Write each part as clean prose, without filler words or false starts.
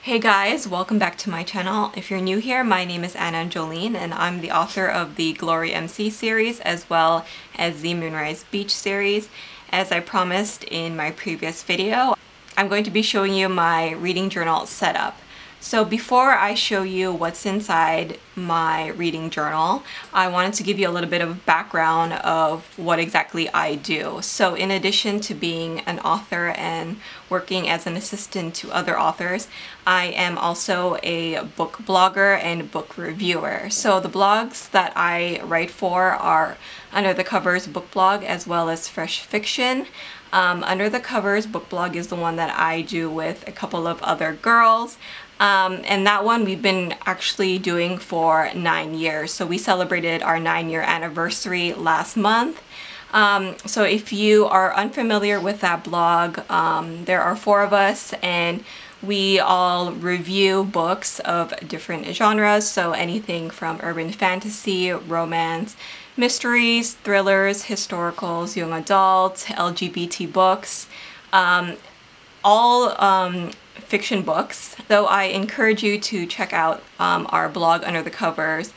Hey guys, welcome back to my channel. If you're new here, my name is Anna Jolene and I'm the author of the Glory MC series as well as the Moonrise Beach series. As I promised in my previous video, I'm going to be showing you my reading journal setup. So before I show you what's inside my reading journal, I wanted to give you a little bit of background of what exactly I do. So in addition to being an author and working as an assistant to other authors, I am also a book blogger and book reviewer. So the blogs that I write for are Under the Covers book blog as well as Fresh Fiction. Under the Covers book blog is the one that I do with a couple of other girls. And that one we've been actually doing for 9 years. So we celebrated our 9-year anniversary last month. So if you are unfamiliar with that blog, there are 4 of us and we all review books of different genres. So anything from urban fantasy, romance, mysteries, thrillers, historicals, young adult, LGBT books, all fiction books. So I encourage you to check out our blog Under the Covers,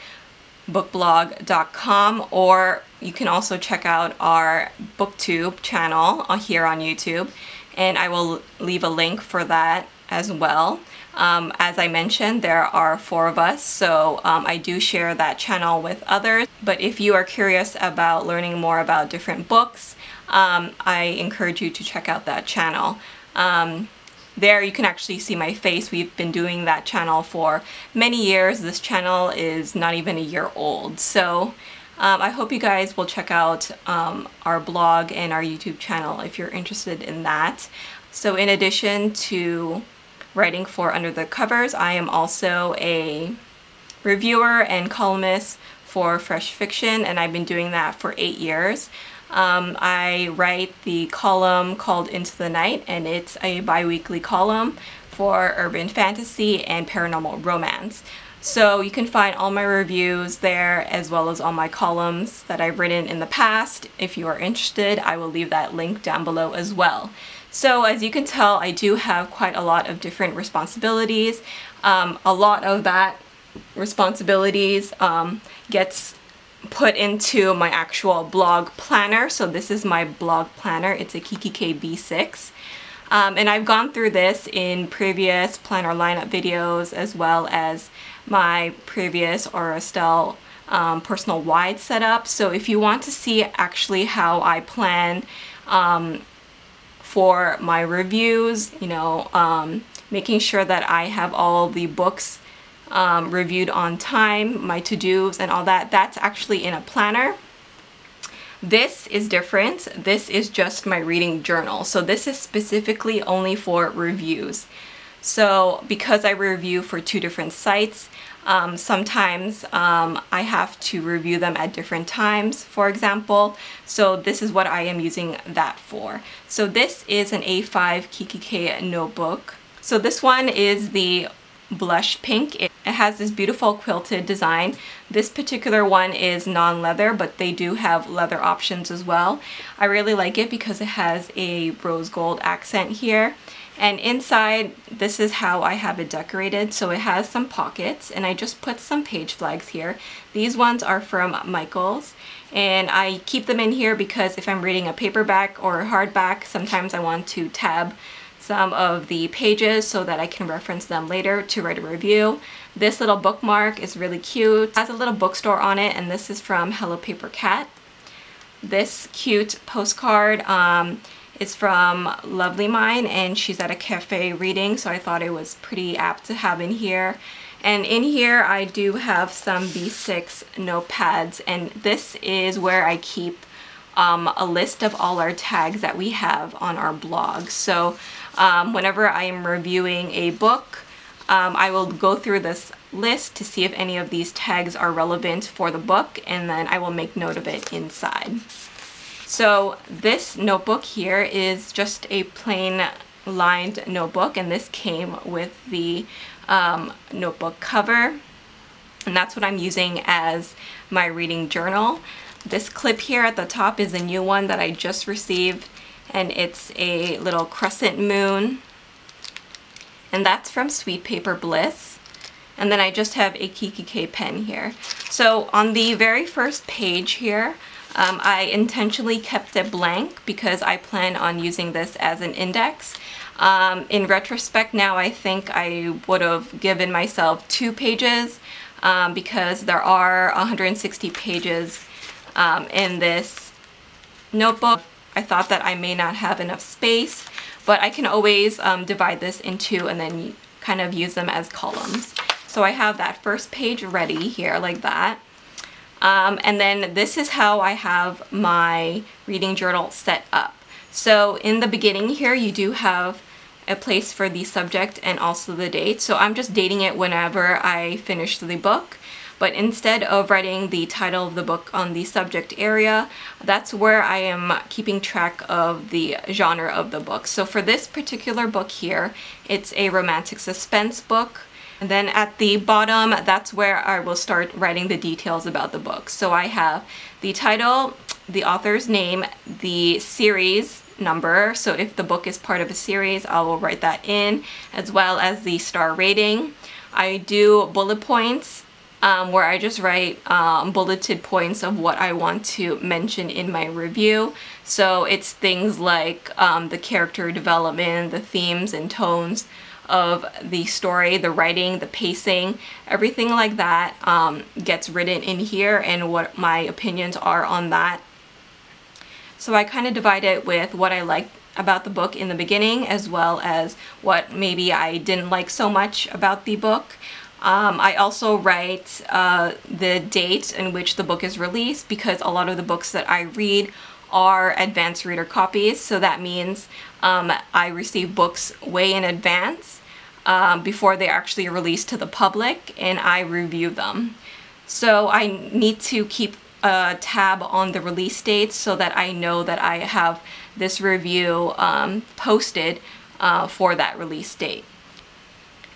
bookblog.com, or you can also check out our booktube channel here on YouTube, and I will leave a link for that as well. As I mentioned, there are 4 of us, so I do share that channel with others, but if you are curious about learning more about different books, I encourage you to check out that channel. There you can actually see my face. We've been doing that channel for many years. This channel is not even a year old. So I hope you guys will check out our blog and our YouTube channel if you're interested in that. So in addition to writing for Under the Covers, I am also a reviewer and columnist for Fresh Fiction, and I've been doing that for 8 years. I write the column called Into the Night, and it's a bi-weekly column for urban fantasy and paranormal romance. So you can find all my reviews there as well as all my columns that I've written in the past. If you are interested, I will leave that link down below as well. So as you can tell, I do have quite a lot of different responsibilities. A lot of that responsibilities gets put into my actual blog planner. So this is my blog planner. It's a Kikki.K B6. And I've gone through this in previous planner lineup videos as well as my previous Estelle personal wide setup. So if you want to see actually how I plan for my reviews, you know, making sure that I have all the books reviewed on time, my to-dos and all that, that's actually in a planner. This is different. This is just my reading journal. So this is specifically only for reviews. So because I review for 2 different sites, sometimes I have to review them at different times, for example. So this is what I am using that for. So this is an A5 Kikki.K notebook. So this one is the blush pink. It has this beautiful quilted design. This particular one is non-leather, but they do have leather options as well. I really like it because it has a rose gold accent here. And inside, this is how I have it decorated. So it has some pockets, and I just put some page flags here. These ones are from Michaels, and I keep them in here because if I'm reading a paperback or a hardback, sometimes I want to tab some of the pages so that I can reference them later to write a review. This little bookmark is really cute. It has a little bookstore on it, and this is from Hello Paper Cat. This cute postcard is from Lovely Mine, and she's at a cafe reading, so I thought it was pretty apt to have in here. And in here I do have some B6 notepads, and this is where I keep a list of all our tags that we have on our blog. So whenever I am reviewing a book, I will go through this list to see if any of these tags are relevant for the book, and then I will make note of it inside. So this notebook here is just a plain lined notebook, and this came with the notebook cover, and that's what I'm using as my reading journal. This clip here at the top is a new one that I just received, and it's a little crescent moon. and that's from Sweet Paper Bliss. And then I just have a Kikki.K pen here. So on the very first page here, I intentionally kept it blank because I plan on using this as an index. In retrospect now, I think I would have given myself 2 pages because there are 160 pages in this notebook. I thought that I may not have enough space, but I can always divide this in 2 and then kind of use them as columns. So I have that first page ready here like that. And then this is how I have my reading journal set up. So in the beginning here, you do have a place for the subject and also the date. So I'm just dating it whenever I finish the book. But instead of writing the title of the book on the subject area, that's where I am keeping track of the genre of the book. So for this particular book here, it's a romantic suspense book. And then at the bottom, that's where I will start writing the details about the book. So I have the title, the author's name, the series number. So if the book is part of a series, I will write that in, as well as the star rating. I do bullet points where I just write bulleted points of what I want to mention in my review. So it's things like the character development, the themes and tones of the story, the writing, the pacing, everything like that gets written in here and what my opinions are on that. So I kind of divide it with what I like about the book in the beginning, as well as what maybe I didn't like so much about the book. I also write the date in which the book is released, because a lot of the books that I read are advanced reader copies. So that means I receive books way in advance before they're actually released to the public, and I review them. So I need to keep a tab on the release dates so that I know that I have this review posted for that release date.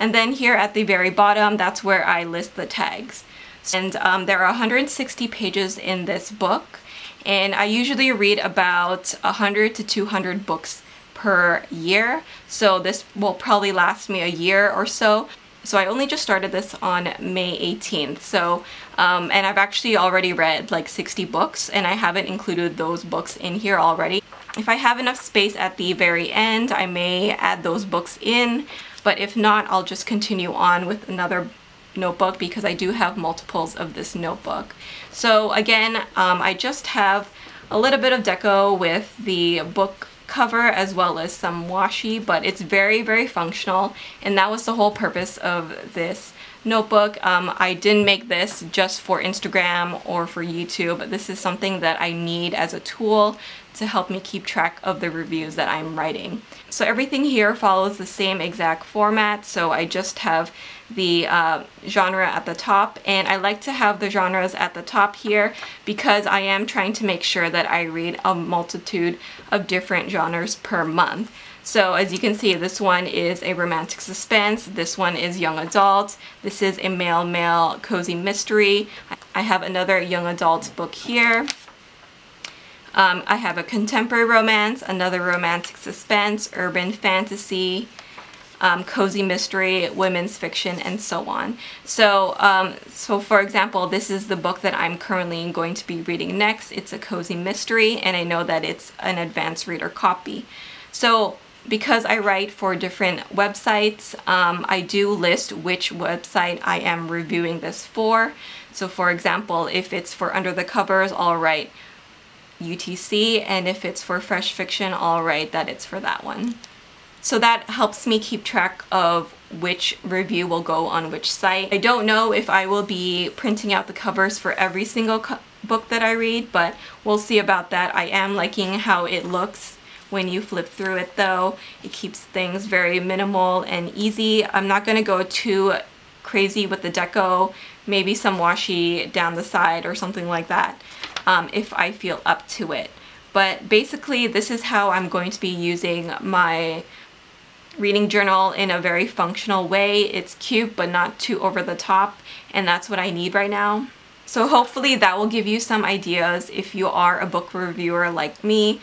And then here at the very bottom, that's where I list the tags. And there are 160 pages in this book, and I usually read about 100 to 200 books per year. So this will probably last me a year or so. So I only just started this on May 18th. So, and I've actually already read like 60 books, and I haven't included those books in here already. If I have enough space at the very end, I may add those books in, but if not, I'll just continue on with another notebook because I do have multiples of this notebook. So again, I just have a little bit of deco with the book cover as well as some washi, but it's very, very functional, and that was the whole purpose of this notebook. I didn't make this just for Instagram or for YouTube. This is something that I need as a tool to help me keep track of the reviews that I'm writing. So everything here follows the same exact format. So I just have the genre at the top, and I like to have the genres at the top here because I am trying to make sure that I read a multitude of different genres per month. So as you can see, this one is a romantic suspense, this one is young adult, this is a male cozy mystery. I have another young adult book here. I have a contemporary romance, another romantic suspense, urban fantasy, cozy mystery, women's fiction, and so on. So, so for example, this is the book that I'm currently going to be reading next. It's a cozy mystery, and I know that it's an advanced reader copy. So because I write for different websites, I do list which website I am reviewing this for. So for example, if it's for Under the Covers, I'll write UTC, and if it's for Fresh Fiction, I'll write that it's for that one. So that helps me keep track of which review will go on which site. I don't know if I will be printing out the covers for every single book that I read, but we'll see about that. I am liking how it looks when you flip through it though. It keeps things very minimal and easy. I'm not going to go too crazy with the deco, maybe some washi down the side or something like that if I feel up to it. But basically this is how I'm going to be using my reading journal in a very functional way. It's cute but not too over the top, and that's what I need right now. So hopefully that will give you some ideas if you are a book reviewer like me,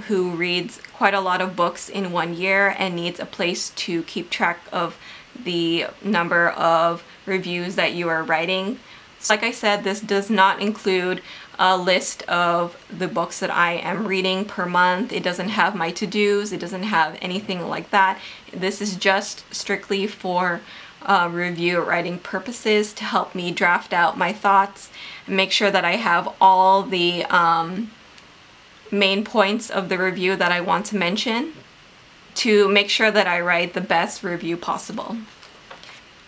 who reads quite a lot of books in 1 year and needs a place to keep track of the number of reviews that you are writing. So like I said, this does not include a list of the books that I am reading per month. It doesn't have my to-dos. It doesn't have anything like that. This is just strictly for review writing purposes, to help me draft out my thoughts and make sure that I have all the main points of the review that I want to mention, to make sure that I write the best review possible.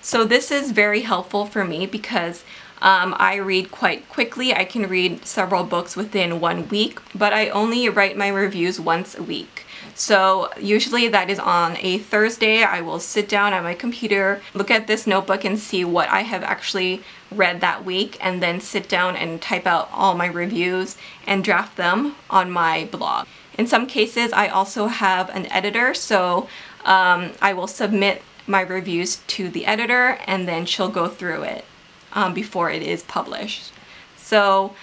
So this is very helpful for me because I read quite quickly. I can read several books within 1 week, but I only write my reviews once a week. So usually that is on a Thursday. I will sit down at my computer, look at this notebook and see what I have actually read that week, and then sit down and type out all my reviews and draft them on my blog. In some cases, I also have an editor, so I will submit my reviews to the editor and then she'll go through it before it is published. So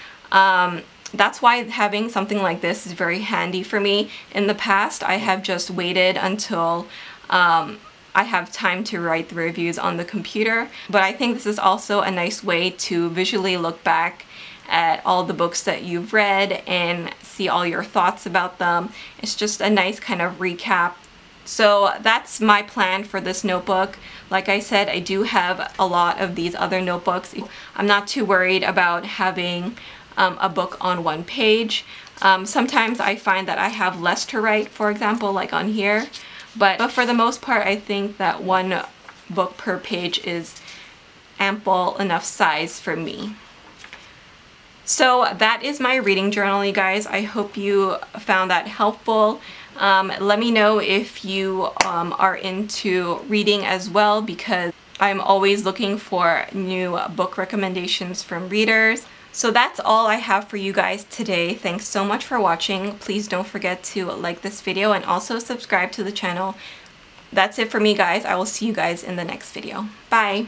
that's why having something like this is very handy for me. In the past, I have just waited until I have time to write the reviews on the computer, but I think this is also a nice way to visually look back at all the books that you've read and see all your thoughts about them. It's just a nice kind of recap. So that's my plan for this notebook. Like I said, I do have a lot of these other notebooks. I'm not too worried about having a book on 1 page. Sometimes I find that I have less to write, for example, like on here. But for the most part, I think that 1 book per page is ample enough size for me. So that is my reading journal, you guys. I hope you found that helpful. Let me know if you are into reading as well, because I'm always looking for new book recommendations from readers. So that's all I have for you guys today. Thanks so much for watching. Please don't forget to like this video and also subscribe to the channel. That's it for me, guys. I will see you guys in the next video. Bye!